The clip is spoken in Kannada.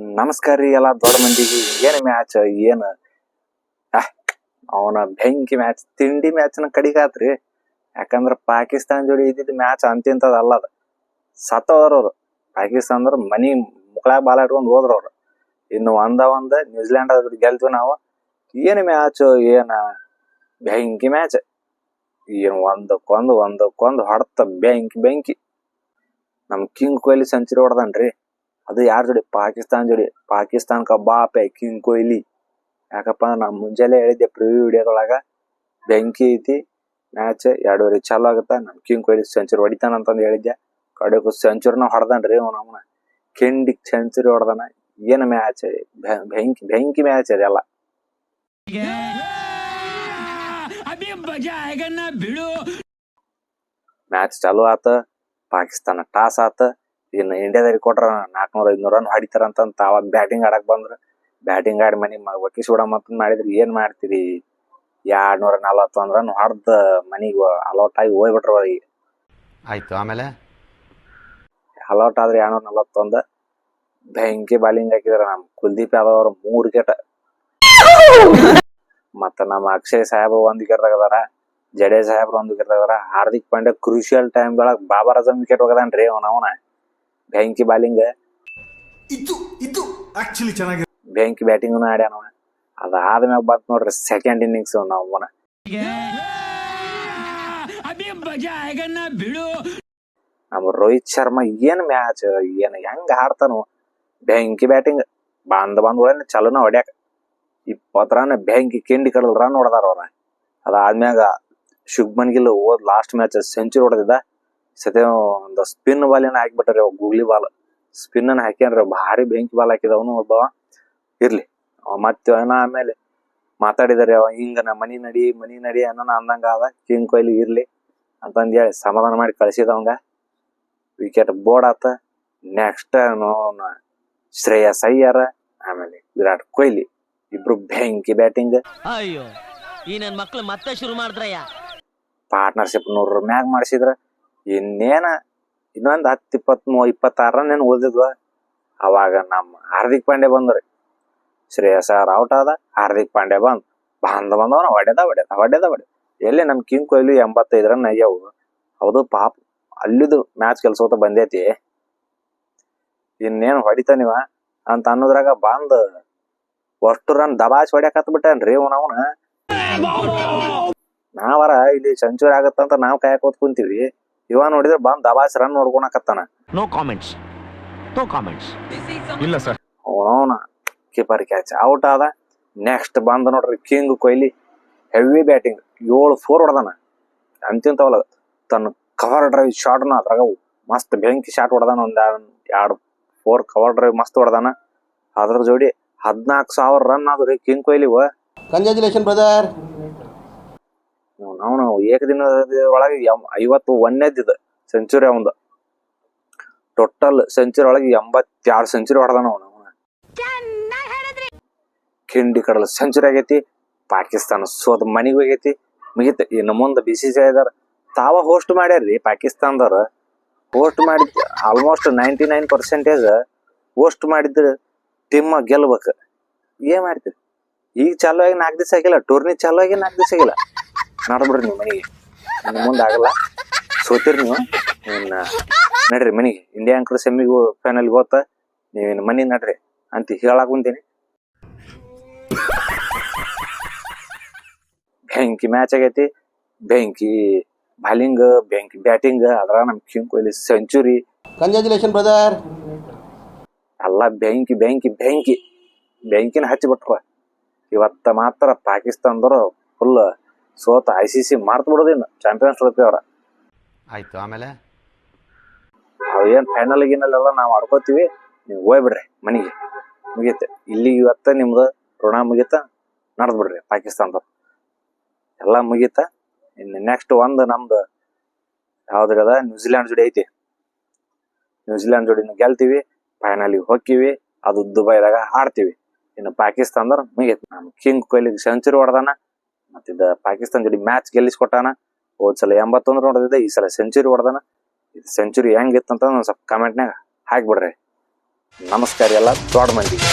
ನಮಸ್ಕಾರ ರೀ ಎಲ್ಲ ದೊಡ್ಡ ಮಂದಿಗೆ. ಏನ್ ಮ್ಯಾಚ್ ಏನ್ ಅವನ ಬೆಂಕಿ ಮ್ಯಾಚ್, ತಿಂಡಿ ಮ್ಯಾಚ್ನ ಕಡಿಗಾತ್ರಿ. ಯಾಕಂದ್ರ ಪಾಕಿಸ್ತಾನ ಜೋಡಿ ಇದ್ದಿದ್ ಮ್ಯಾಚ್ ಅಂತಿಂತದ ಅಲ್ಲದ. ಸತ್ತೋದ್ರವ್ರು ಪಾಕಿಸ್ತಾನದವ್ರು ಮನಿ ಮುಕ್ಳಾಗ ಬಾಲ ಇಟ್ಕೊಂಡ್ ಹೋದ್ರವ್ರು. ಇನ್ನು ಒಂದ ನ್ಯೂಜಿಲ್ಯಾಂಡ್ ಅದ್ರ ಗೆಲ್ತೀವಿ ನಾವು. ಏನ್ ಮ್ಯಾಚ್ ಏನ ಬೆಂಕಿ ಮ್ಯಾಚ್. ಏನ್ ಒಂದಕ್ಕೊಂದು ಹೊಡ್ತ ಬೆಂಕಿ. ನಮ್ ಕಿಂಗ್ ಕೊಹ್ಲಿ ಸೆಂಚುರಿ ಹೊಡ್ದನ್ರಿ. ಅದು ಯಾರ ಜೋಡಿ? ಪಾಕಿಸ್ತಾನ ಜೋಡಿ. ಪಾಕಿಸ್ತಾನಕ್ಕ ಬಾಪೆ ಕಿಂಗ್ ಕೊಹ್ಲಿ. ಯಾಕಪ್ಪ ನಾ ಮುಂಜಾನೆ ಹೇಳಿದ್ದೆ ಪ್ರಿವ್ಯೂ ವಿಡಿಯೋದೊಳಗ, ಬೆಂಕಿ ಐತಿ ಮ್ಯಾಚ್, 2 ಚಾಲು ಆಗುತ್ತ, ನಮ್ ಕಿಂಗ್ ಕೊಹ್ಲಿ ಸೆಂಚುರಿ ಹೊಡಿತಾನ ಅಂತಂದು ಹೇಳಿದ್ದೆ. ಕಡೆಗೂ ಸೆಂಚುರಿನ ಹೊಡ್ದನ್ರಿ ಅವನ ಕೆಂಡಿಗ್ ಸೆಂಚುರಿ ಹೊಡ್ದಾನ. ಏನ್ ಮ್ಯಾಚ್, ಬೆಂಕಿ ಮ್ಯಾಚ್ ಅದೆಲ್ಲ. ಮ್ಯಾಚ್ ಚಾಲು ಆತ, ಪಾಕಿಸ್ತಾನ ಟಾಸ್ ಆತ. ಇನ್ನು ಇಂಡಿಯಾದವ್ರಿಗೆ ಕೊಟ್ರ 400-500 ರನ್ ಹೊಡಿತಾರ ಅಂತ ತಾವ ಬ್ಯಾಟಿಂಗ್ ಆಡಕ್ ಬಂದ್ರ. ಬ್ಯಾಟಿಂಗ್ ಆಡಿ ಮನಿ ಒಕ್ಕಿಸಿ ಬಿಡಮಂತ ಮಾಡಿದ್ರಿ. ಏನ್ ಮಾಡ್ತೀರಿ? 241 ರನ್ ಹೊಡ್ದ ಮನಿಗ್ ಅಲೌಟ್ ಆಗಿ ಹೋಗ್ಬಿಟ್ರ. ಆಯ್ತು, ಆಮೇಲೆ ಅಲೌಟ್ ಆದ್ರೆ 241. ಬೆಂಕಿ ಬಾಲಿಂಗ್ ಹಾಕಿದಾರ ನಮ್ ಕುಲ್ದೀಪ್ ಯಾದವ್ ಅವ್ರ 3 ವಿಕೆಟ್. ಮತ್ತ ನಮ್ಮ ಅಕ್ಷಯ್ ಸಾಹೇಬ್ 1 ವಿಕೆಟ್ ತಗದಾರ. ಜಡೇಜಾ ಸಾಹೇಬ್ರ 1 ವಿಕೆಟ್ ತಗದಾರ. ಹಾರ್ದಿಕ್ ಪಾಂಡ್ಯ ಕ್ರೂಷಿಯಲ್ ಟೈಮ್ ದೊಳಗ ಬಾಬರ್ ಅಜಮ್ ವಿಕೆಟ್ ಹೋಗದಾನ್ರಿ ಅವನ ಬೆಂಕಿ ಬಾಲಿಂಗ್. ಇದು ಆಕ್ಚುಲಿ ಚೆನ್ನಾಗಿ ಬೆಂಕಿ ಬ್ಯಾಟಿಂಗ್ ಆಡ್ಯಾನವ. ಅದಾದ್ಮ್ಯಾಗ ಬಂತ್ ನೋಡ್ರಿ ಸೆಕೆಂಡ್ ಇನ್ನಿಂಗ್ಸ್. ನಾವನ ನಮ್ಮ ರೋಹಿತ್ ಶರ್ಮಾ ಏನ್ ಮ್ಯಾಚ್, ಏನ್ ಹೆಂಗ ಆಡ್ತಾನು. ಬೆಂಕಿ ಬ್ಯಾಟಿಂಗ್. ಬಂದ್ ಒಳ್ಳೆ ಚಲೋನ ಹೊಡ್ಯಾಕ 20 ರನ್ ಬೆಂಕಿ ಕಿಂಡಿ ಕಡಲ್ ರನ್ ಹೊಡೆದಾರ ಅವ್ರ. ಅದಾದ್ಮ್ಯಾಗ ಶುಭ್ಮನ್ ಗಿಲ್ ಹೋದ್ ಲಾಸ್ಟ್ ಮ್ಯಾಚ್ ಸೆಂಚುರಿ ಹೊಡೆದಿದ್ದ. ಸದ್ಯ ಒಂದು ಸ್ಪಿನ್ ಬಾಲಿನ ಹಾಕ್ಬಿಟ್ರಿ, ಗೂಗ್ಲಿ ಬಾಲ್ ಸ್ಪಿನ್ ಅನ್ನ ಹಾಕ್ಯಾನ್ರಿ. ಭಾರಿ ಬೆಂಕಿ ಬಾಲ್ ಹಾಕಿದವನು ಒಬ್ಬವ. ಇರ್ಲಿ ಮತ್ತೆ ಆಮೇಲೆ ಮಾತಾಡಿದಾರೆ, ಅವ ಹಿಂಗ ಮನಿ ನಡಿ ಅನ್ನೋನ ಅಂದಂಗ ಅದ ಕಿಂಗ್ ಕೊಹ್ಲಿ. ಇರ್ಲಿ ಅಂತಂದ್ ಹೇಳಿ ಸಮಾಧಾನ ಮಾಡಿ ಕಳ್ಸಿದವಂಗ. ವಿಕೆಟ್ ಬೋರ್ಡ್ ಆತ. ನೆಕ್ಸ್ಟ್ ಶ್ರೇಯಸ್ ಅಯ್ಯರ್ ಆಮೇಲೆ ವಿರಾಟ್ ಕೊಹ್ಲಿ ಇಬ್ರು ಬೆಂಕಿ ಬ್ಯಾಟಿಂಗ್. ಅಯ್ಯೋ, ಈ ನನ್ ಮಕ್ಳು ಮತ್ತೆ ಶುರು ಮಾಡಿದ್ರಯ್ಯ. ಪಾರ್ಟ್ನರ್ಶಿಪ್ 100 ಮ್ಯಾಗ್ ಮಾಡಿಸಿದ್ರ ಇನ್ನೇನ ಇನ್ನೊಂದ್ 10-20-26 ರನ್ ಏನ್ ಉಳಿದಿದ್ವ. ಅವಾಗ ನಮ್ಮ ಹಾರ್ದಿಕ್ ಪಾಂಡ್ಯ ಬಂದ್ರಿ. ಶ್ರೇಯಸ್ ಅಯ್ಯರ್ ಔಟ್ ಆದ, ಹಾರ್ದಿಕ್ ಪಾಂಡ್ಯ ಬಂದವನ ಹೊಡೆದ. ಎಲ್ಲಿ ನಮ್ ಕಿಂಗ್ ಕೊಹ್ಲಿ 85 ರನ್ ಆಗ್ಯಾವು. ಹೌದು ಪಾಪ, ಅಲ್ಲಿದು ಮ್ಯಾಚ್ ಕೆಲ್ಸೋತ ಬಂದೈತಿ. ಇನ್ನೇನ್ ಹೊಡಿತಾನಿವ ಅಂತ ಅನ್ನೋದ್ರಾಗ ಬಂದ್ ಅಷ್ಟು ರನ್ ದಬಾಸ್ ಹೊಡ್ಯಾಕ್ ಹತ್ಬಿಟ್ಟನ್ರಿ ಅವನ. ನಾವರ ಇಲ್ಲಿ ಸೆಂಚುರಿ ಆಗತ್ತಂತ ನಾವ್ ಕಾಯಕೋತ್ ಕುಂತೀವಿ. ಇವ ನೋಡಿದ್ರೆ ಬಂದ್ ದಬಾಸ್ ರನ್ ನೋಡ್ಕೊಳಕತ್ತಾನ. No comments. ಇಲ್ಲ ಸರ್. ಅವನ ಕೀಪರ್ ಕ್ಯಾಚ್ ಔಟ್ ಆದ. ನೆಕ್ಸ್ಟ್ ಬಂದ್ ನೋಡ್ರಿ ಕಿಂಗ್ ಕೊಹ್ಲಿ ಹೆವಿ ಬ್ಯಾಟಿಂಗ್. 7-4 ಹೊಡೆದಾನ. ಅಂತಿಂತವಲ್ಲ ತನ್ನ ಕವರ್ ಡ್ರೈವ್ ಶಾಟ್ನ ಅದ್ರಾಗ ಮಸ್ತ್ ಬೆಂಕಿ ಶಾಟ್ ಹೊಡೆದಾನ. 2-4 ಕವರ್ ಡ್ರೈವ್ ಮಸ್ತ್ ಹೊಡೆದಾನ. ಅದ್ರ ಜೋಡಿ 14,000 ರನ್ ಆದ್ರಿ ಕಿಂಗ್ ಕೊಹ್ಲಿ. Congratulation brother. ಅವನು ಏಕದಿನದ ಒಳಗೆ 51ನೇದಿದ ಸೆಂಚುರಿ ಅವಂದು. ಟೋಟಲ್ ಸೆಂಚುರಿ ಒಳಗೆ 82 ಸೆಂಚುರಿ ಹೊಡೆದಾನ ಅವನು. ಕಿಂಡಿ ಕಡಲ್ ಸೆಂಚುರಿ ಆಗೈತಿ. ಪಾಕಿಸ್ತಾನ ಸೋತ್ ಮನಿಗ್ ಹೋಗೈತಿ, ಮುಗಿತ. ಇನ್ನು ಮುಂದೆ BCCI ತಾವ ಹೋಸ್ಟ್ ಮಾಡ್ಯಾರ್ರಿ. ಪಾಕಿಸ್ತಾನದವ್ರ ಹೋಸ್ಟ್ ಮಾಡಿದ್ ಆಲ್ಮೋಸ್ಟ್ 99% ಹೋಸ್ಟ್ ಮಾಡಿದ್ರ ಟೀಮ್ ಗೆಲ್ಬೇಕ. ಏನ್ ಮಾಡ್ತೀರಿ? ಈಗ ಚಾಲು ಆಗಿ 4 ದಿವಸ ಆಗಿಲ್ಲ, ಟೂರ್ನಿ ಚಾಲು ಆಗಿ 4 ದಿವಸ ಆಗಿಲ್ಲ. ನಡ್ಬಿಡ್ರಿ ನೀವು ಮನಿಗೆ. ಇನ್ನು ಮುಂದೆ ಆಗಲ್ಲ, ಸೋತಿರಿ ನೀವು. ನಡ್ರಿ ಮನಿಗೆ. ಇಂಡಿಯಾ ಅಂಕರ್ ಸೆಮಿಗೂ ಫೈನಲ್ಗೆ ಹೋತ, ನೀವಿನ್ ಮನಿ ನಡ್ರಿ ಅಂತ ಹೇಳಕ್ ಕುಂತೀನಿ. ಬೆಂಕಿ ಮ್ಯಾಚ್ ಆಗೈತಿ. ಬೆಂಕಿ ಬಾಲಿಂಗ್, ಬೆಂಕಿ ಬ್ಯಾಟಿಂಗ್. ಅದ್ರ ನಮ್ king Kohli century. Congratulation brother. ಎಲ್ಲ ಬೆಂಕಿನ ಹಚ್ಚಿಬಿಟ್ರ. ಇವತ್ತ ಮಾತ್ರ ಪಾಕಿಸ್ತಾನದವ್ರು ಫುಲ್ ಸೋತ ICC ಮಾರ್ತ್ ಬಿಡೋದಿನ್ನು ಚಾಂಪಿಯನ್ಸ್ ಟ್ರೋಫಿ ಅವ್ರ. ಆಯ್ತು, ಆಮೇಲೆ ಅವೇನ್ ಫೈನಲ್ ಗಿನಲ್ ನಾವ್ ಆಡ್ಕೋತೀವಿ. ನೀವು ಹೋಗ್ಬಿಡ್ರಿ ಮನಿಗೆ, ಮುಗೀತ. ಇಲ್ಲಿ ಇವತ್ತ ನಿಮ್ದು ಋಣ ಮುಗೀತ. ನಡ್ದ್ಬಿಡ್ರಿ ಪಾಕಿಸ್ತಾನದವ್ರು. ಎಲ್ಲ ಮುಗೀತ. ಇನ್ನು ನೆಕ್ಸ್ಟ್ ನಮ್ದು ಯಾವ್ದ್ರದ ನ್ಯೂಜಿಲ್ಯಾಂಡ್ ಜೋಡಿ ಐತಿ. ನ್ಯೂಜಿಲ್ಯಾಂಡ್ ಜೋಡಿನ ಗೆಲ್ತೀವಿ, ಫೈನಲಿಗೆ ಹೋಗ್ತೀವಿ. ಅದು ದುಬೈದಾಗ ಆಡ್ತೀವಿ. ಇನ್ನು ಪಾಕಿಸ್ತಾನದವ್ರು ಮುಗೀತು. ನಮ್ ಕಿಂಗ್ ಕೊಹ್ಲಿ ಸೆಂಚುರಿ ಹೊಡೆದಾನ. ಮತ್ತಿದ ಪಾಕಿಸ್ತಾನ ಜೋಡಿ ಮ್ಯಾಚ್ ಗೆಲ್ಲಿಸ್ಕೊಟ್ಟಾನ. ಹೋದ್ಸಲ 81 ಹೊಡೆದಿದ್ದ, ಈ ಸಲ ಸೆಂಚುರಿ ಹೊಡೆದಾನ. ಇದು ಸೆಂಚುರಿ ಹೆಂಗಿತ್ತಂತ ಒಂದ್ ಸ್ವಲ್ಪ ಕಮೆಂಟ್ನಾಗ ಹಾಕ್ಬಿಡ್ರಿ. ನಮಸ್ಕಾರ ಎಲ್ಲ ದೊಡ್ಡ ಮಂದಿಗೆ.